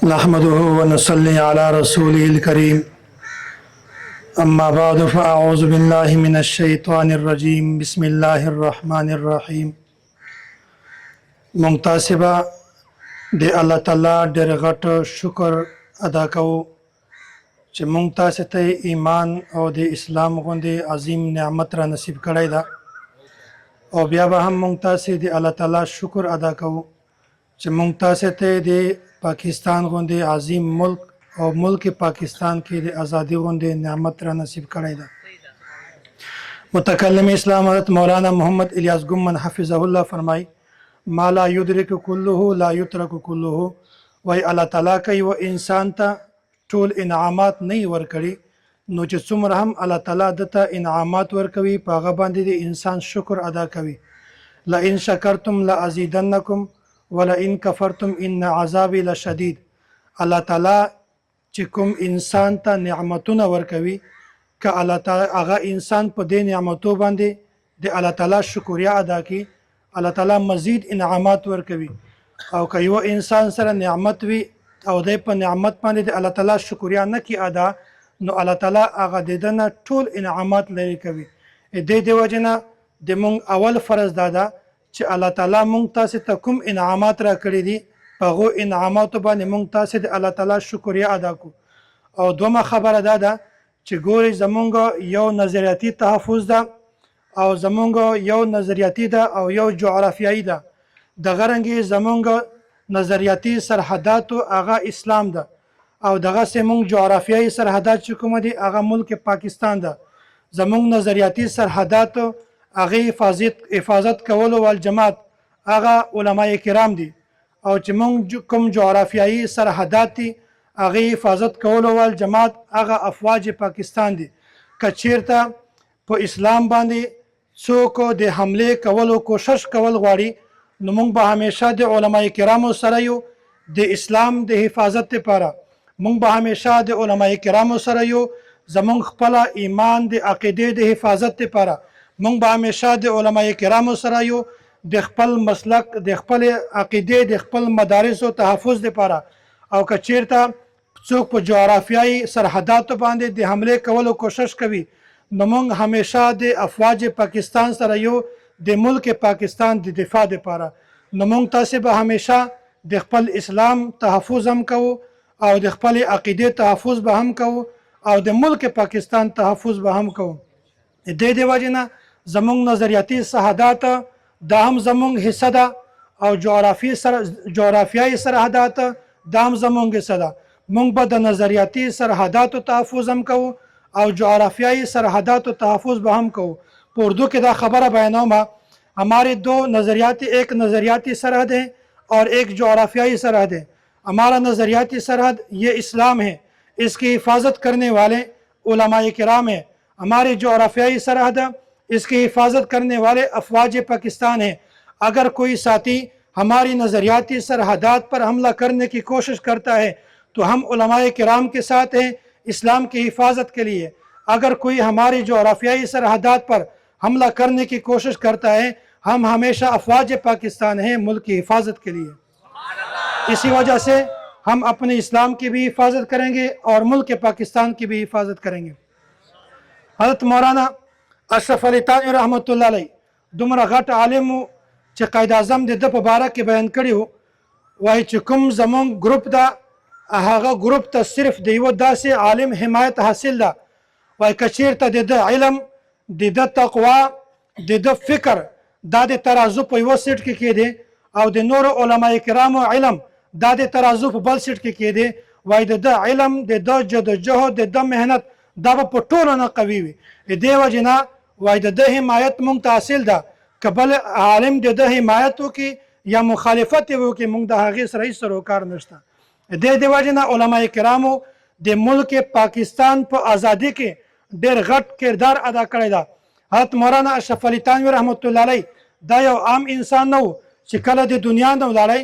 नहमदुहु व नसल्ली अला रसूलिल करीम अम्मा बाद फ़अऊज़ु बिल्लाहि मिनश शैतानिर रजीम बिस्मिल्लाहिर रहमानिर रहीम। मुंतासिबा दे अल्लाह ताला ढेर घट शुक्र अदा कवो चे मुंतासिते ईमान और दे इस्लाम गुंदे अजीम नेमत रा नसीब कड़ाई दा और बिया हम मुंतासि दे अल्लाह ताला शुक्र अदा कवो चे मुंतासिते दे पाकिस्तान गुंदे अजीम मुल्क और मुल्क पाकिस्तान के दे आज़ादी गुंदे नेमत रा नसीब कड़ाई दा। मुतकल्लिम इस्लाम हज़रत मौलाना मोहम्मद इलियास गुम्मन हफ़िज़हुल्लाह फरमाई मा ला युद्रिकु कुल्लुहु ला युत्रकु कुल्लुहु। वही अल्लाह ताला कई वो इंसान ता टोल इनामात नहीं वरकड़ी नो चे सुमर हम अल्लाह ताला दता इनामात वरकवी पागा बांधी दे इंसान शुक्र अदा कवी। ला इन शकरतुम ला अज़ीदन्नकुम वला इन कफरतुम इन अज़ाबी लशदीद। अल्लाह ताला चिकुम इंसान ता निअमतुना वरकवी का अल्लाह ताला आगा इंसान पर दे निअमतों बांधे दे अल्लाह ताला शुक्रिया अदा की अल्लाह ताला मज़ीद इनामात वरकवी और कई वो इंसान सर निअमत भी और दे पर निअमत बांधे दे अल्लाह ताला शुक्रिया न की अदा नो अल्लाह ताला आगा दे दना टूल इनामात ले कवी दे वजना दे मुंग अवल फ़र्ज दादा चे अल्लाह ताला मुंग तासे तकुम इनामात रा करी दी पगो इनामात बाने मुंग तासे दे अल्लाह ताला शुक्रिया अदा को। और दोमा खबर दादा चे गोरी जमुंगा यो नज़रियाती तहफ़ुज़ दा और जमुंगा यो नज़रियाती दा और यो जोग्राफियाई दा दगरंगी जमुंगा नज़रियाती सरहदात आगा इस्लाम दा और दगा से मुंग जोग्राफियाई सरहदात चुकुम दी आगा मुल्क पाकिस्तान दा जमुंग नज़रियाती सरहदात आगे हिफाजत कवल वाल जमात आगा उलमाए किराम दी और चमुंग कुम जोग्राफियाई सरहदाती आगे हिफाजत कवल वाल जमात आगा अफवाज पाकिस्तान दी कचेरता पो इस्लाम बांधी सो को दे हमले कवल कोशिश कवल वाड़ी नुमुंग बा हमेशा दे उलमाए किराम सरयू दे इस्लाम दे हिफाजत पारा मुंग बा हमेशा दे उलमाए किराम सरयू जमुंग खपला ईमान दे अक़ीदे दे हिफाजत पारा मुंग बा हमेशा दे उलमाए किराम सरयू दे खपल मसलक दे खपल अक़ीदे दे खपल मदारिस व तहफ़ुज़ दे पारा और कचेरता चौक पर जोग्राफियाई सरहदात बांधे दे हमले कवल कोशिश कवी नमुंग हमेशा दे अफवाज पाकिस्तान सरयू दे मुल्क पाकिस्तान दे दिफा दे पारा नमुंग तासिब हमेशा दे खपल इस्लाम तहफ़ुज़ हम कवो और दे खपल अक़ीदे तहफ़ुज़ बहम कवो और दे मुल्क पाकिस्तान तहफ़ुज़ बहम कवो दे वजना जमुंग नज़रियाती शहादात दाम जमुंग हिस्सा दा और जोग्राफियाई सरहदात दाम जमुंग हिस्सा दा मुंग बद नज़रियाती सरहदात तहफ़ुज़ हम कवो और जोग्राफियाई सरहदात तहफ़ुज़ बहम कवो। उर्दू के दा खबर बयानों हमारे दो नज़रियाती एक नज़रियाती सरहद है और एक जोग्राफियाई सरहद है। हमारा नज़रियाती सरहद ये इस्लाम है, इसकी हिफाजत करने वाले उलमाए किराम है। हमारी जोग्राफियाई सरहद इसकी हिफाजत करने वाले अफवाज पाकिस्तान है। अगर कोई साथी हमारी नज़रियाती सरहदात पर हमला करने की कोशिश करता है तो हम उलमाए किराम के साथ हैं इस्लाम की हिफाजत के लिए। अगर कोई हमारी जोग्राफियाई सरहदात पर हमला करने की कोशिश करता है हम हमेशा अफवाज पाकिस्तान हैं मुल्क की हिफाजत के लिए। इसी वजह से हम अपने इस्लाम की भी हिफाजत करेंगे और मुल्क पाकिस्तान की भी हिफाजत करेंगे। हज़रत मौलाना अशरफ अली थानवी रहमतुल्लाह अलैह दुमरा घट आलिम चे कायद आज़म दे द मुबारक के बयान करी हो वही चुकुम जमुंग ग्रुप दा आगा ग्रुप ता सिर्फ देवो दा से आलिम हिमायत हासिल दा वही कचीर ता दे द इल्म दे द तक़वा दे द फ़िक्र दा दे तराजू पे वो सीट के दे और दे नूर उलमाए किराम व इल्म दा दे तराजू पे बल सीट के दे वही दे द इल्म दे द जदोजहद दे द मेहनत दा पटोल न कवी दे वजना वही दे द हिमायत मुंग तासिल दा कबल आलिम दे द हिमायत की या मुखालिफत वो कि मुंग दा हगीस रईस सरोकार नश्ता दे वजना उलमाए किरामो दे मुल्क पाकिस्तान पर आज़ादी के ढेर घट किरदार अदा करे दा। हज़रत मौलाना अशरफ अली थानवी रहमतुल्लाह अलैह दा यो आम इंसान न शिकल दे दुनिया न उदाड़े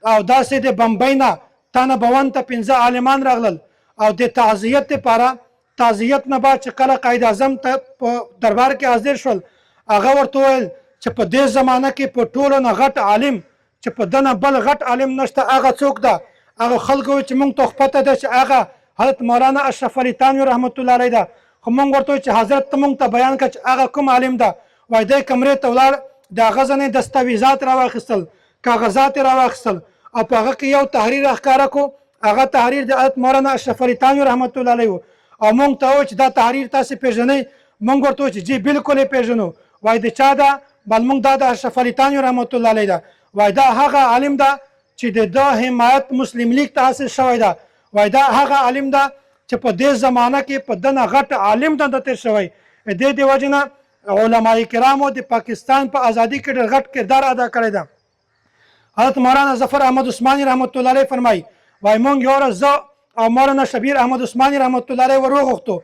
और दा से दे बम्बई ना ताना भवन ता पिंजा आलिमान रगल और दे ताज़ियत पारा ताज़ियत न बा चकला कायद आज़म दरबार के हाजिर शल आगा वर्तोल च पे दे ज़माना के पटोल न घट आलिम च पे दना बल घट आलिम नश्ता आगा चौक दा هغه خلکو چې موږ ته پته ده چې هغه حضرت مولانا اشرف علي تانوي رحمت الله علیه ده، خو موږ ورته وایو چې حضرت ته موږ ته بیان کړه چې هغه کوم عالم ده. وایي دی کمرې ته ولاړ، د هغه ځنې دستاویزات راواخیستل، کاغذات یې راواخیستل او په هغه کې یو تحریر راښکاره کړو. هغه تحریر د حضرت مولانا اشرف علي تانوي رحمت الله علیه و. او موږ ته وایي چې دا تحریر تاسې پېژنئ؟ موږ ورته وایو چې جی بالکل یې پېژنو. وایي د چا ده؟ بل موږ دا د اشرف علي تانوي رحمت الله علیه ده. وایي دا هغه عالم ده چې د ده حمایت مسلم لیگ ته حاصل شوی ده. وایي دا هغه عالم ده چې په دې زمانه کې په دنه غټ عالم ده تېر شوی. دې وجې نه علماء کرامو د پاکستان په ازادي کې ډېر غټ کردار ادا کړی ده. حضرت مولانا ظفر احمد عثماني رحمت الله علیه فرمایي، وایي موږ یو ورځ زه او مولانا شبیر احمد عثماني رحمت الله علیه وروغوښتو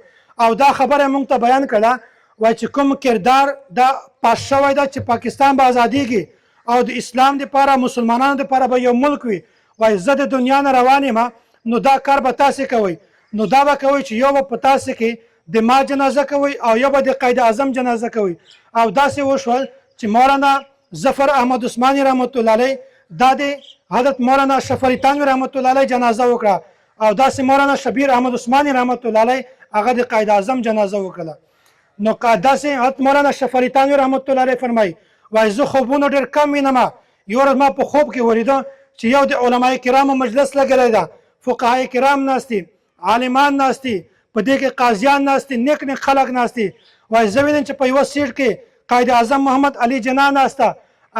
او دا خبره موږ ته بیان کړه. وایي چې کوم کردار دا پاس شوی ده چې پاکستان به ازادیږي او د اسلام دپاره مسلمانانو دپاره به یو ملک وي. وایي زه د دنیا نه روان یم، نو دا کار به تاسې کوئ. نو دا به کوئ چې یو به په تاسې کې د ما جنازه کوئ او یو به د قائد اعظم جنازه کوئ. او داسې وشول چې مولانا ظفر احمد عثماني رحمت الله علیه دا د حضرت مولانا اشرف علي تانوي رحمت الله علیه جنازه وکړه او داسې مولانا شبیر احمد عثماني رحمت الله علیه هغه د قائد اعظم جنازه وکړه. نو داسې حضرت مولانا اشرف علي تانوي رحمت الله علیه فرمایي، وایي زه خوبونه ډېر کم وینم. یو ورځ ما په خوب کې ولیده چې یو د علماء کرامو مجلس لګلی ده، فقهای کرام ناست دي، عالمان ناست دي، په دې کې قاضیان ناست دي، نیک نیک خلک ناست دي. وایي زه وینم چې په یوه سیټ کې قائد اعظم محمد علي جناح ناسته،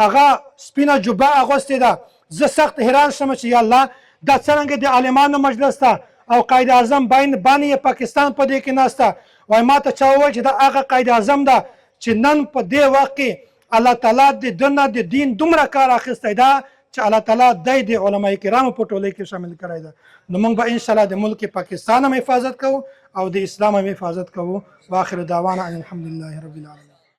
هغه سپینه جبه اغوستې ده. زه سخت حیران شم چې یا الله دا څرنګه د عالمانو مجلس ته او قائد اعظم باندې پاکستان په دې کې ناسته. وایي ما ته چا وویل چې دا هغه قائد اعظم ده چې نن په دې وخت کې الله تعالی د دنیا د دین دومره کار اخیستی ده چې الله تعالی دی د علماء کرامو په ټولۍ کې شامل کړی ده. نو موږ به انشاءالله د ملک پاکستان هم حفاظت کوو او د اسلام هم حفاظت کوو. واخر دعوانا ان الحمد لله رب العالمین.